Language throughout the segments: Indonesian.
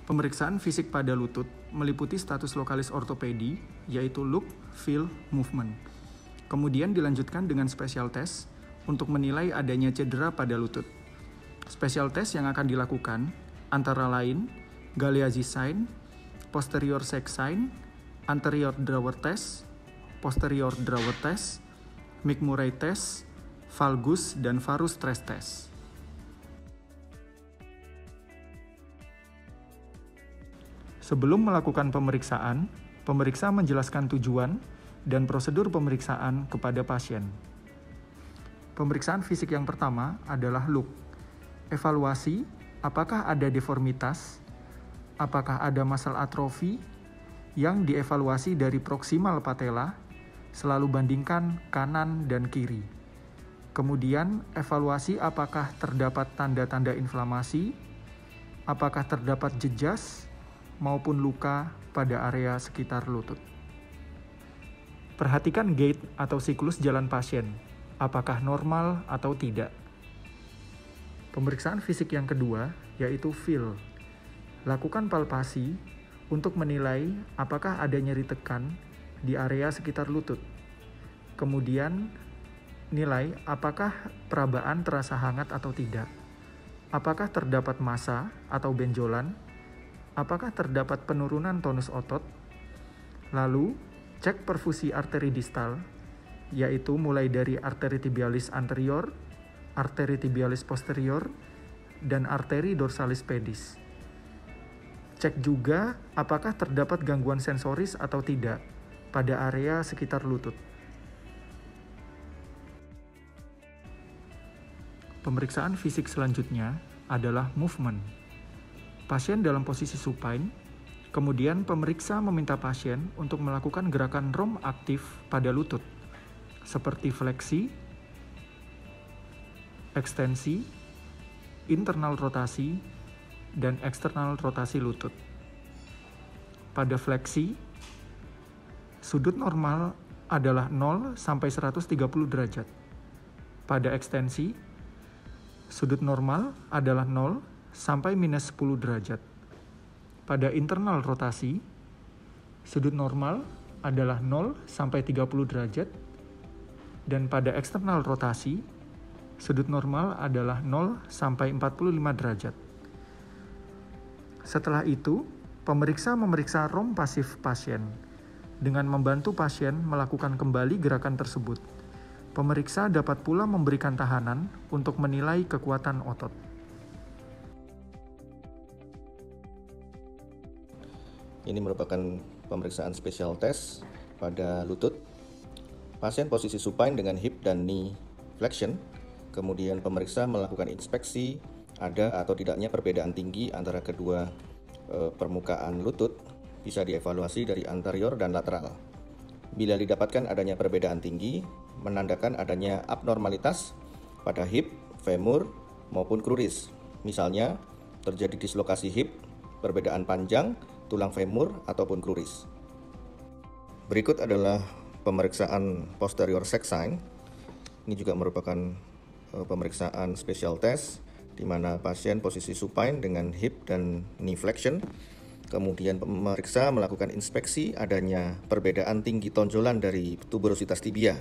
Pemeriksaan fisik pada lutut meliputi status lokalis ortopedi, yaitu look, feel, movement. Kemudian dilanjutkan dengan special test untuk menilai adanya cedera pada lutut. Special test yang akan dilakukan antara lain Galeazzi sign, posterior sac sign, anterior drawer test, posterior drawer test, McMurray test, valgus dan varus stress test. Sebelum melakukan pemeriksaan, pemeriksa menjelaskan tujuan dan prosedur pemeriksaan kepada pasien. Pemeriksaan fisik yang pertama adalah look. Evaluasi, apakah ada deformitas, apakah ada masal atrofi yang dievaluasi dari proksimal patella, selalu bandingkan kanan dan kiri. Kemudian, evaluasi apakah terdapat tanda-tanda inflamasi, apakah terdapat jejas, maupun luka pada area sekitar lutut. Perhatikan gait atau siklus jalan pasien, apakah normal atau tidak. Pemeriksaan fisik yang kedua yaitu feel. Lakukan palpasi untuk menilai apakah ada nyeri tekan di area sekitar lutut. Kemudian nilai apakah perabaan terasa hangat atau tidak. Apakah terdapat massa atau benjolan. Apakah terdapat penurunan tonus otot? Lalu, cek perfusi arteri distal, yaitu mulai dari arteri tibialis anterior, arteri tibialis posterior, dan arteri dorsalis pedis. Cek juga apakah terdapat gangguan sensoris atau tidak pada area sekitar lutut. Pemeriksaan fisik selanjutnya adalah movement. Pasien dalam posisi supine, kemudian pemeriksa meminta pasien untuk melakukan gerakan ROM aktif pada lutut, seperti fleksi, ekstensi, internal rotasi, dan eksternal rotasi lutut. Pada fleksi, sudut normal adalah 0 sampai 130 derajat. Pada ekstensi, sudut normal adalah 0 sampai minus 10 derajat. Pada internal rotasi, sudut normal adalah 0 sampai 30 derajat, dan pada eksternal rotasi, sudut normal adalah 0 sampai 45 derajat. Setelah itu, pemeriksa memeriksa ROM pasif pasien dengan membantu pasien melakukan kembali gerakan tersebut. Pemeriksa dapat pula memberikan tahanan untuk menilai kekuatan otot. Ini merupakan pemeriksaan special test pada lutut. Pasien posisi supine dengan hip dan knee flexion. Kemudian pemeriksa melakukan inspeksi ada atau tidaknya perbedaan tinggi antara kedua permukaan lutut. Bisa dievaluasi dari anterior dan lateral. Bila didapatkan adanya perbedaan tinggi, menandakan adanya abnormalitas pada hip, femur, maupun kruris. Misalnya, terjadi dislokasi hip, perbedaan panjang, tulang femur, ataupun kruris. Berikut adalah pemeriksaan posterior sac sign. Ini juga merupakan pemeriksaan special test di mana pasien posisi supine dengan hip dan knee flexion. Kemudian pemeriksa melakukan inspeksi adanya perbedaan tinggi tonjolan dari tuberositas tibia.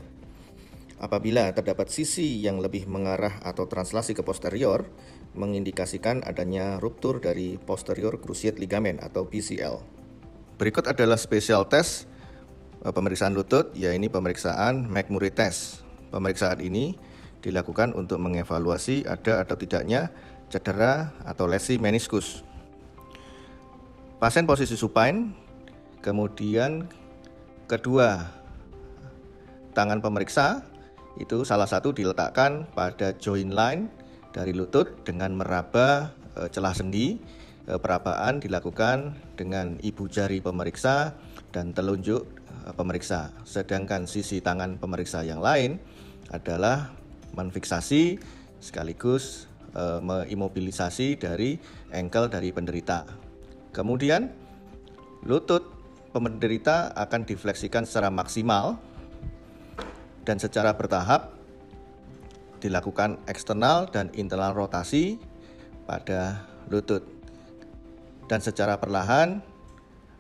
Apabila terdapat sisi yang lebih mengarah atau translasi ke posterior, mengindikasikan adanya ruptur dari posterior cruciate ligament atau PCL. Berikut adalah special test pemeriksaan lutut, yaitu pemeriksaan McMurray test. Pemeriksaan ini dilakukan untuk mengevaluasi ada atau tidaknya cedera atau lesi meniskus. Pasien posisi supine, kemudian kedua tangan pemeriksa itu salah satu diletakkan pada joint line dari lutut dengan meraba celah sendi. Perabaan dilakukan dengan ibu jari pemeriksa dan telunjuk pemeriksa. Sedangkan sisi tangan pemeriksa yang lain adalah menfiksasi sekaligus mengimobilisasi dari ankle dari penderita. Kemudian lutut penderita akan difleksikan secara maksimal dan secara bertahap dilakukan eksternal dan internal rotasi pada lutut. Dan secara perlahan,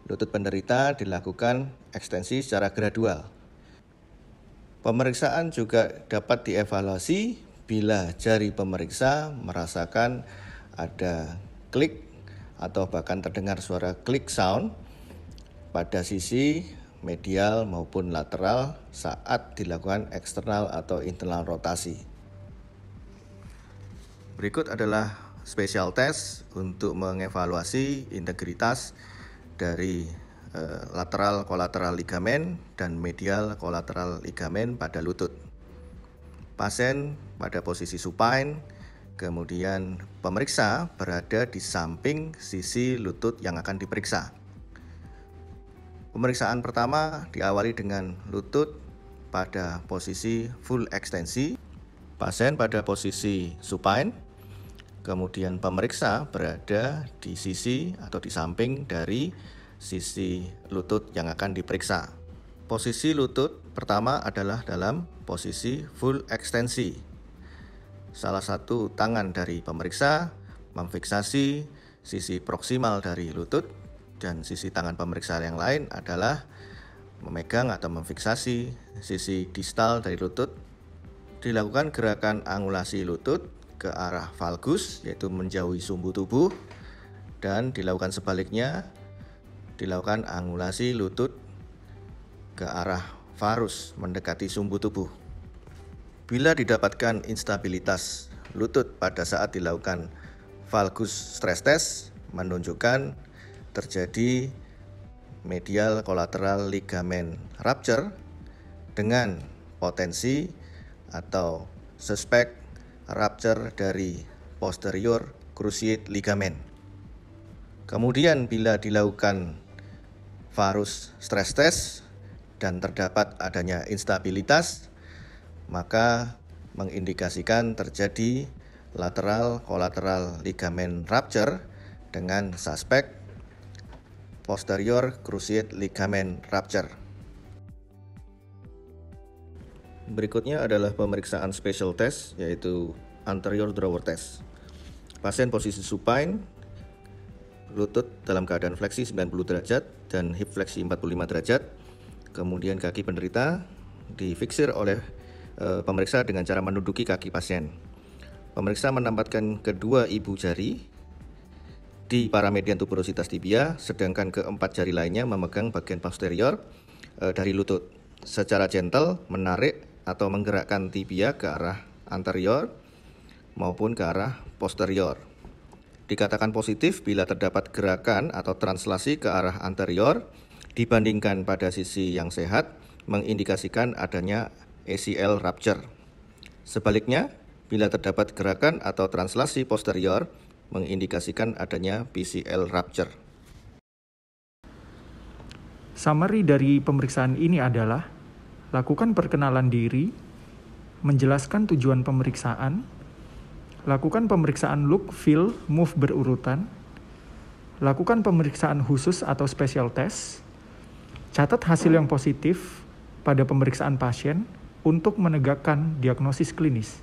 lutut penderita dilakukan ekstensi secara gradual. Pemeriksaan juga dapat dievaluasi bila jari pemeriksa merasakan ada klik atau bahkan terdengar suara klik sound pada sisi medial maupun lateral saat dilakukan eksternal atau internal rotasi. Berikut adalah special test untuk mengevaluasi integritas dari lateral kolateral ligamen dan medial kolateral ligamen pada lutut. Pasien pada posisi supine, kemudian pemeriksa berada di samping sisi lutut yang akan diperiksa. Pemeriksaan pertama diawali dengan lutut pada posisi full ekstensi, pasien pada posisi supine, kemudian pemeriksa berada di sisi atau di samping dari sisi lutut yang akan diperiksa. Posisi lutut pertama adalah dalam posisi full ekstensi. Salah satu tangan dari pemeriksa memfiksasi sisi proksimal dari lutut dan sisi tangan pemeriksa yang lain adalah memegang atau memfiksasi sisi distal dari lutut. Dilakukan gerakan angulasi lutut ke arah valgus, yaitu menjauhi sumbu tubuh, dan dilakukan sebaliknya, dilakukan angulasi lutut ke arah varus mendekati sumbu tubuh. Bila didapatkan instabilitas lutut pada saat dilakukan valgus stress test, menunjukkan terjadi medial collateral ligament rupture dengan potensi atau suspek rupture dari posterior cruciate ligament. Kemudian bila dilakukan varus stress test dan terdapat adanya instabilitas, maka mengindikasikan terjadi lateral collateral ligament rupture dengan suspek posterior cruciate ligament rupture. Berikutnya adalah pemeriksaan special test, yaitu anterior drawer test. Pasien posisi supine, lutut dalam keadaan fleksi 90 derajat dan hip fleksi 45 derajat. Kemudian kaki penderita difiksir oleh pemeriksa dengan cara menduduki kaki pasien. Pemeriksa menempatkan kedua ibu jari di paramedian tuberositas tibia, sedangkan keempat jari lainnya memegang bagian posterior dari lutut. Secara gentle menarik atau menggerakkan tibia ke arah anterior maupun ke arah posterior. Dikatakan positif bila terdapat gerakan atau translasi ke arah anterior dibandingkan pada sisi yang sehat, mengindikasikan adanya ACL rupture. Sebaliknya, bila terdapat gerakan atau translasi posterior, mengindikasikan adanya PCL rupture. Summary dari pemeriksaan ini adalah lakukan perkenalan diri, menjelaskan tujuan pemeriksaan, lakukan pemeriksaan look, feel, move berurutan, lakukan pemeriksaan khusus atau special test, catat hasil yang positif pada pemeriksaan pasien untuk menegakkan diagnosis klinis.